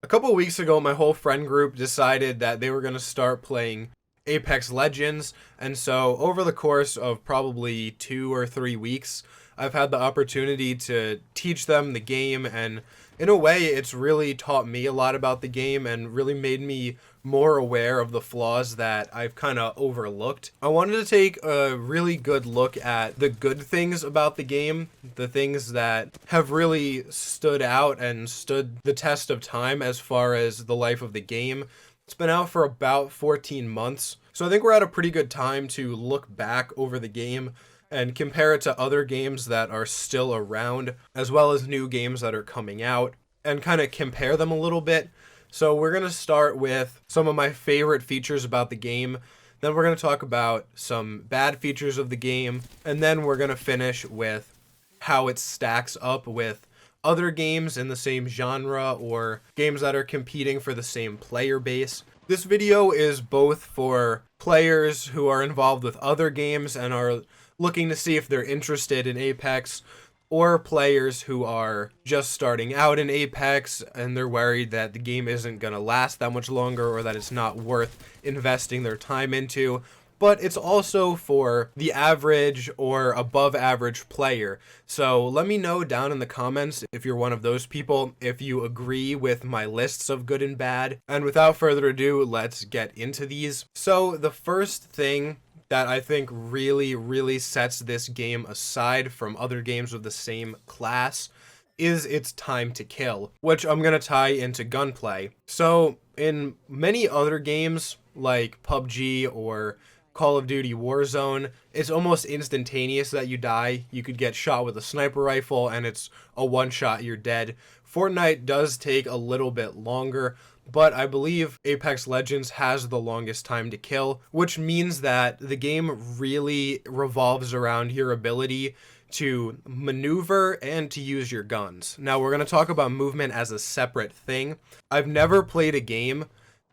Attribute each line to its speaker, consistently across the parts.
Speaker 1: A couple weeks ago, my whole friend group decided that they were going to start playing Apex Legends, and so over the course of probably 2 or 3 weeks, I've had the opportunity to teach them the game, and in a way, it's really taught me a lot about the game and really made me more aware of the flaws that I've kind of overlooked. I wanted to take a really good look at the good things about the game, the things that have really stood out and stood the test of time as far as the life of the game. It's been out for about 14 months, so I think we're at a pretty good time to look back over the game and compare it to other games that are still around, as well as new games that are coming out, and kind of compare them a little bit. So we're going to start with some of my favorite features about the game, then we're going to talk about some bad features of the game, and then we're going to finish with how it stacks up with other games in the same genre or games that are competing for the same player base. This video is both for players who are involved with other games and are looking to see if they're interested in Apex, or players who are just starting out in Apex and they're worried that the game isn't going to last that much longer or that it's not worth investing their time into. But it's also for the average or above average player. So let me know down in the comments if you're one of those people, if you agree with my lists of good and bad. And without further ado, let's get into these. So the first thing that I think really sets this game aside from other games of the same class is its time to kill, which I'm going to tie into gunplay. So in many other games like PUBG or Call of Duty Warzone, it's almost instantaneous that you die. You could get shot with a sniper rifle and it's a one shot, you're dead. Fortnite does take a little bit longer, but I believe Apex Legends has the longest time to kill, which means that the game really revolves around your ability to maneuver and to use your guns. Now, we're going to talk about movement as a separate thing. I've never played a game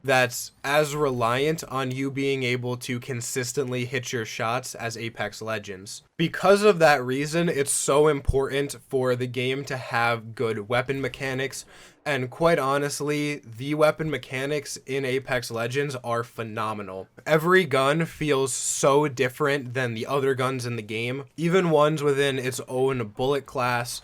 Speaker 1: that's as reliant on you being able to consistently hit your shots as Apex Legends. Because of that reason, it's so important for the game to have good weapon mechanics, and quite honestly, the weapon mechanics in Apex Legends are phenomenal. Every gun feels so different than the other guns in the game, even ones within its own bullet class,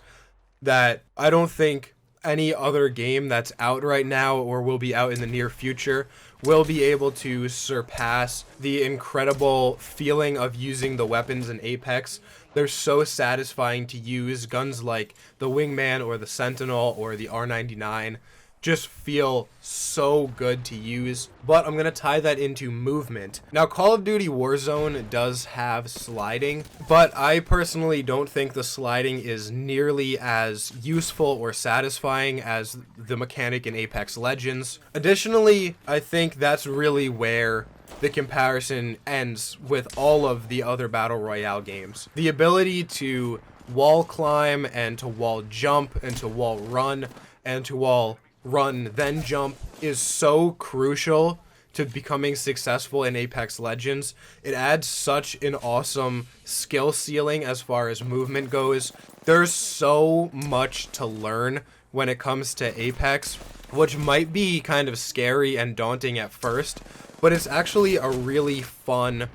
Speaker 1: that I don't think any other game that's out right now or will be out in the near future will be able to surpass the incredible feeling of using the weapons in Apex. They're so satisfying to use. Guns like the Wingman or the Sentinel or the R99 just feel so good to use, but I'm going to tie that into movement. Now, Call of Duty Warzone does have sliding, but I personally don't think the sliding is nearly as useful or satisfying as the mechanic in Apex Legends. Additionally, I think that's really where the comparison ends with all of the other Battle Royale games. The ability to wall climb and to wall jump and to wall run and to wall run then jump is so crucial to becoming successful in Apex Legends. It adds such an awesome skill ceiling as far as movement goes. There's so much to learn when it comes to Apex, which might be kind of scary and daunting at first, but it's actually a really fun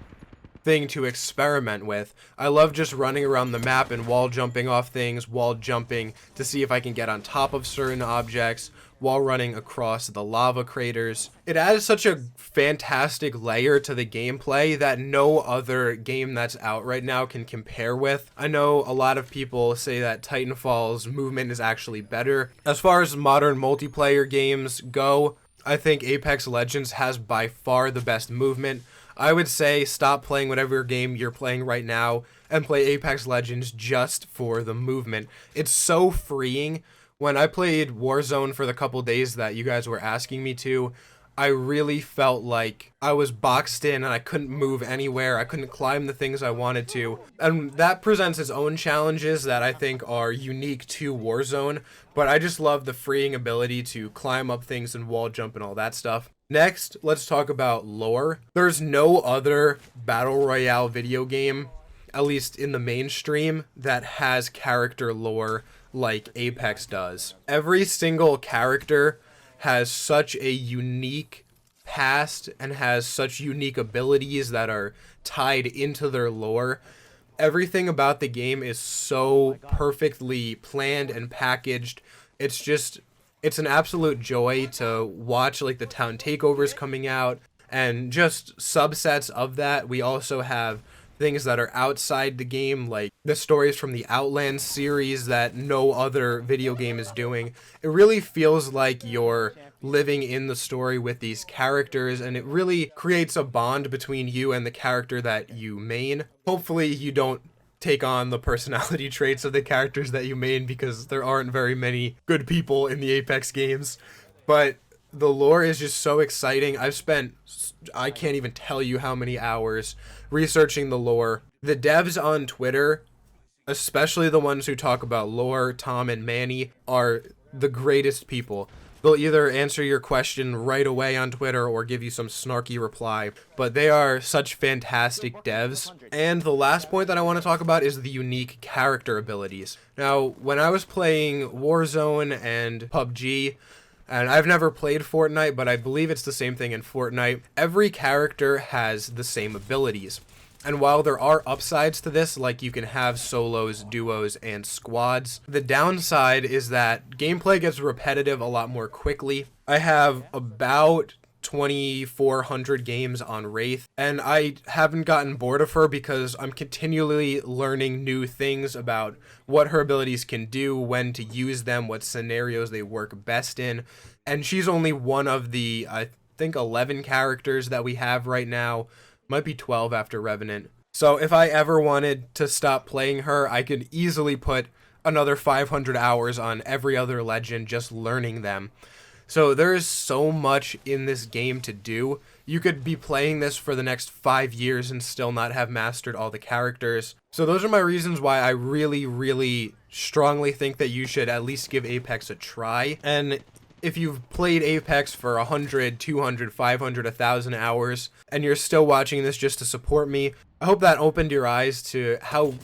Speaker 1: thing to experiment with. I love just running around the map and wall jumping off things, wall jumping to see if I can get on top of certain objects, while running across the lava craters. It adds such a fantastic layer to the gameplay that no other game that's out right now can compare with. I know a lot of people say that Titanfall's movement is actually better. As far as modern multiplayer games go, I think Apex Legends has by far the best movement. I would say stop playing whatever game you're playing right now and play Apex Legends just for the movement. It's so freeing. When I played Warzone for the couple days that you guys were asking me to, I really felt like I was boxed in and I couldn't move anywhere. I couldn't climb the things I wanted to. And that presents its own challenges that I think are unique to Warzone. But I just love the freeing ability to climb up things and wall jump and all that stuff. Next, let's talk about lore. There's no other Battle Royale video game, at least in the mainstream, that has character lore like Apex does. Every single character has such a unique past and has such unique abilities that are tied into their lore. Everything about the game is so perfectly planned and packaged. It's an absolute joy to watch, like, the town takeovers coming out and just subsets of that. We also have things that are outside the game, like the stories from the Outland series that no other video game is doing. It really feels like you're living in the story with these characters, and it really creates a bond between you and the character that you main. Hopefully you don't take on the personality traits of the characters that you main, because there aren't very many good people in the Apex games. But the lore is just so exciting. I can't even tell you how many hours researching the lore. The devs on Twitter, especially the ones who talk about lore, Tom and Manny, are the greatest people. They'll either answer your question right away on Twitter or give you some snarky reply, but they are such fantastic devs. And the last point that I want to talk about is the unique character abilities. Now, when I was playing Warzone and PUBG, and I've never played Fortnite, but I believe it's the same thing in Fortnite, every character has the same abilities. And while there are upsides to this, like you can have solos, duos, and squads, the downside is that gameplay gets repetitive a lot more quickly. I have about 2,400 games on Wraith, and I haven't gotten bored of her because I'm continually learning new things about what her abilities can do, when to use them, what scenarios they work best in. And she's only one of the, I think, 11 characters that we have right now. Might be 12 after Revenant. So if I ever wanted to stop playing her, I could easily put another 500 hours on every other legend just learning them. So there's so much in this game to do. You could be playing this for the next 5 years and still not have mastered all the characters. So those are my reasons why I really, really strongly think that you should at least give Apex a try. And if you've played Apex for 100, 200, 500, 1,000 hours, and you're still watching this just to support me, I hope that opened your eyes to how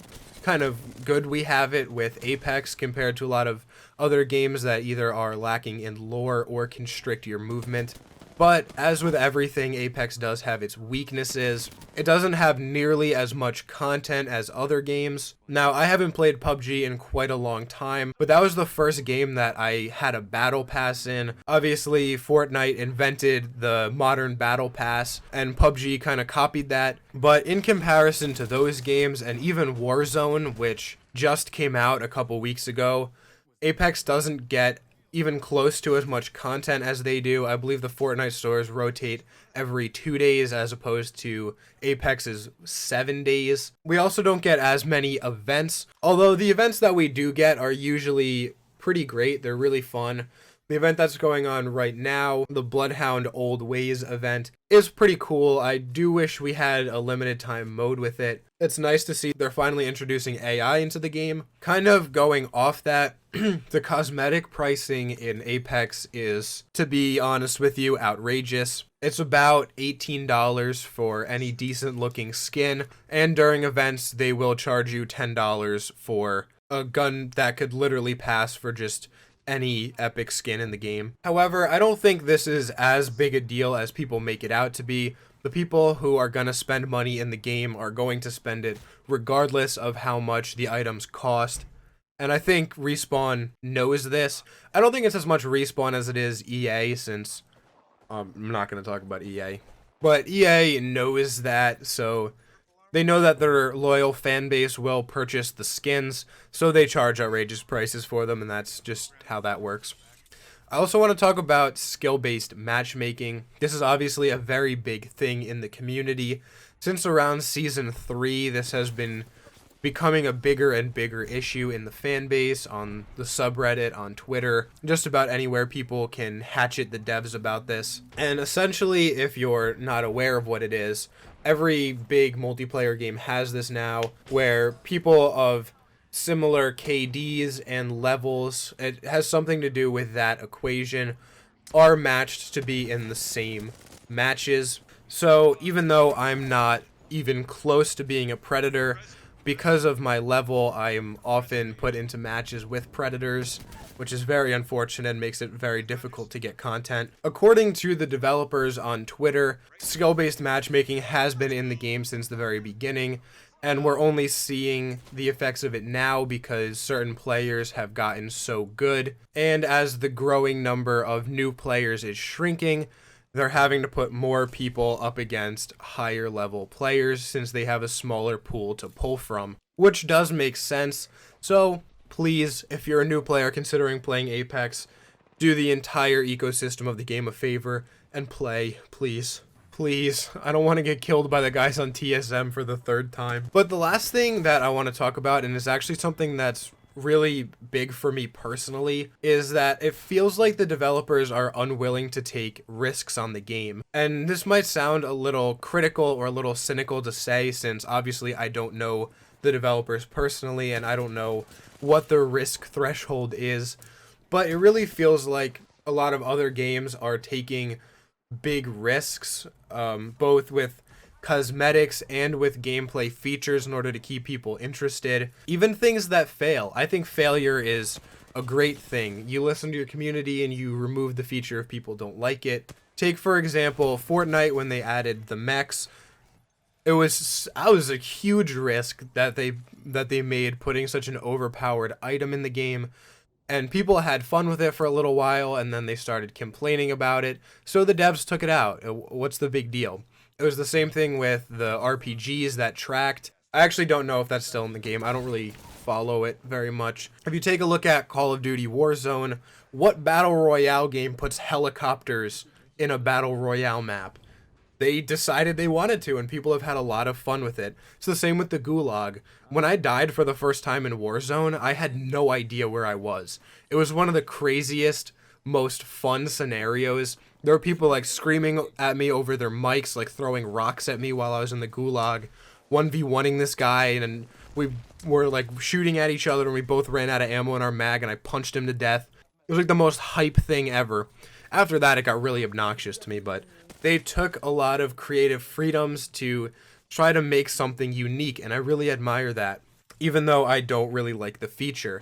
Speaker 1: kind of good we have it with Apex compared to a lot of other games that either are lacking in lore or constrict your movement. But as with everything, Apex does have its weaknesses. It doesn't have nearly as much content as other games. Now, I haven't played PUBG in quite a long time, but that was the first game that I had a battle pass in. Obviously, Fortnite invented the modern battle pass, and PUBG kind of copied that. But in comparison to those games, and even Warzone, which just came out a couple weeks ago, Apex doesn't get even close to as much content as they do. I believe the Fortnite stores rotate every 2 days as opposed to Apex's 7 days. We also don't get as many events, although the events that we do get are usually pretty great. They're really fun. The event that's going on right now, the Bloodhound Old Ways event, is pretty cool. I do wish we had a limited time mode with it. It's nice to see they're finally introducing AI into the game. Kind of going off that, the cosmetic pricing in Apex is, to be honest with you, outrageous. It's about $18 for any decent looking skin, and during events they will charge you $10 for a gun that could literally pass for just any epic skin in the game. However, I don't think this is as big a deal as people make it out to be. The people who are going to spend money in the game are going to spend it regardless of how much the items cost. And I think Respawn knows this. I don't think it's as much Respawn as it is EA, since I'm not going to talk about EA. But EA knows that, so they know that their loyal fan base will purchase the skins, so they charge outrageous prices for them, and that's just how that works. I also want to talk about skill-based matchmaking. This is obviously a very big thing in the community. Since around Season 3, this has been becoming a bigger and bigger issue in the fan base, on the subreddit, on Twitter, just about anywhere people can hatchet the devs about this. And essentially, if you're not aware of what it is, every big multiplayer game has this now, where people of similar KDs and levels, it has something to do with that equation, are matched to be in the same matches. So even though I'm not even close to being a Predator, because of my level, I am often put into matches with predators, which is very unfortunate and makes it very difficult to get content. According to the developers on Twitter, skill-based matchmaking has been in the game since the very beginning, and we're only seeing the effects of it now because certain players have gotten so good. And as the growing number of new players is shrinking, they're having to put more people up against higher level players since they have a smaller pool to pull from, which does make sense. So please, if you're a new player considering playing Apex, do the entire ecosystem of the game a favor and play, please. Please, I don't want to get killed by the guys on TSM for the third time. But the last thing that I want to talk about, and is actually something that's really big for me personally, is that it feels like the developers are unwilling to take risks on the game. And this might sound a little critical or a little cynical to say, since obviously I don't know the developers personally and I don't know what their risk threshold is, but it really feels like a lot of other games are taking big risks, both with cosmetics and with gameplay features in order to keep people interested. Even things that fail. I think failure is a great thing. You listen to your community and you remove the feature if people don't like it. Take, for example, Fortnite when they added the mechs. It was a huge risk that they made, putting such an overpowered item in the game. And people had fun with it for a little while, and then they started complaining about it. So the devs took it out. What's the big deal? It was the same thing with the RPGs that tracked. I actually don't know if that's still in the game. I don't really follow it very much. If you take a look at Call of Duty Warzone, what battle royale game puts helicopters in a battle royale map? They decided they wanted to, and people have had a lot of fun with it. It's the same with the Gulag. When I died for the first time in Warzone, I had no idea where I was. It was one of the craziest, most fun scenarios. There were people like screaming at me over their mics, like throwing rocks at me while I was in the Gulag, 1v1ing this guy, and we were like shooting at each other, and we both ran out of ammo in our mag, and I punched him to death. It was like the most hype thing ever. After that, it got really obnoxious to me, but they took a lot of creative freedoms to try to make something unique, and I really admire that, even though I don't really like the feature.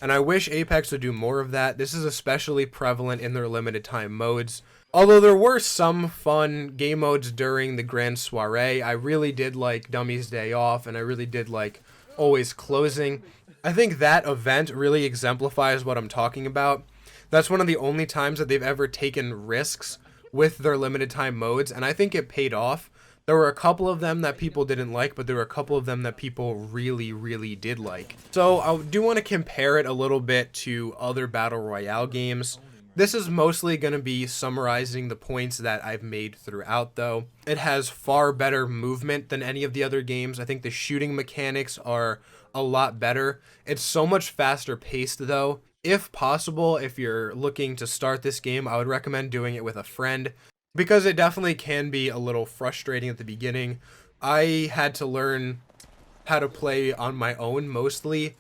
Speaker 1: And I wish Apex would do more of that. This is especially prevalent in their limited time modes. Although there were some fun game modes during the Grand Soiree, I really did like Dummy's Day Off, and I really did like Always Closing. I think that event really exemplifies what I'm talking about. That's one of the only times that they've ever taken risks with their limited time modes, and I think it paid off. There were a couple of them that people didn't like, but there were a couple of them that people really, really did like. So I do want to compare it a little bit to other Battle Royale games. This is mostly going to be summarizing the points that I've made throughout, though. It has far better movement than any of the other games. I think the shooting mechanics are a lot better. It's so much faster paced, though. If possible, if you're looking to start this game, I would recommend doing it with a friend, because it definitely can be a little frustrating at the beginning. I had to learn how to play on my own mostly.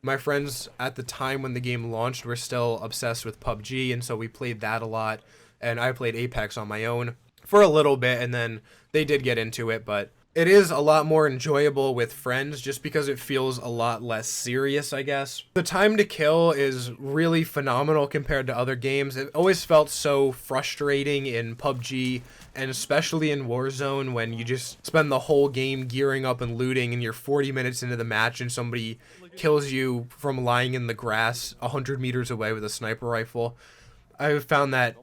Speaker 1: My friends at the time when the game launched were still obsessed with PUBG, and so we played that a lot, and I played Apex on my own for a little bit, and then they did get into it, but it is a lot more enjoyable with friends just because it feels a lot less serious, I guess. The time to kill is really phenomenal compared to other games. It always felt so frustrating in PUBG, and especially in Warzone, when you just spend the whole game gearing up and looting, and you're 40 minutes into the match and somebody kills you from lying in the grass 100 meters away with a sniper rifle. I found that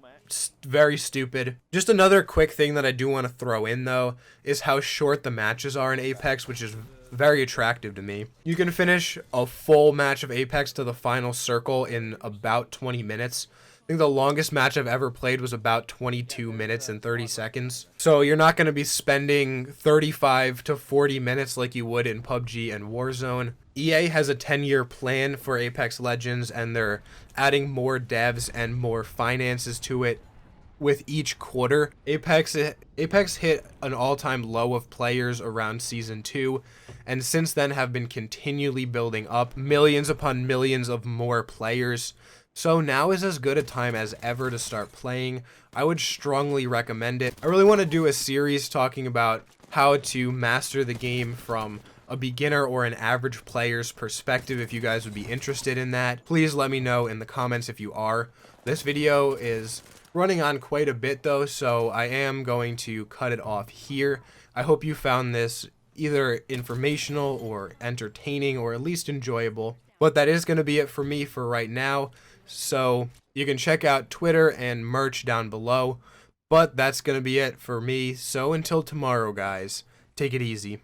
Speaker 1: very stupid. Just another quick thing that I do want to throw in, though, is how short the matches are in Apex, which is very attractive to me. You can finish a full match of Apex to the final circle in about 20 minutes. I think the longest match I've ever played was about 22 minutes and 30 seconds. So you're not going to be spending 35 to 40 minutes like you would in PUBG and Warzone. EA has a 10-year plan for Apex Legends, and they're adding more devs and more finances to it with each quarter. Apex hit an all-time low of players around Season 2, and since then have been continually building up, millions upon millions of more players. So now is as good a time as ever to start playing. I would strongly recommend it. I really want to do a series talking about how to master the game from a beginner or an average player's perspective if you guys would be interested in that. Please let me know in the comments if you are. This video is running on quite a bit though, so I am going to cut it off here. I hope you found this either informational or entertaining or at least enjoyable. But that is going to be it for me for right now. So you can check out Twitter and merch down below. But that's going to be it for me. So until tomorrow, guys, take it easy.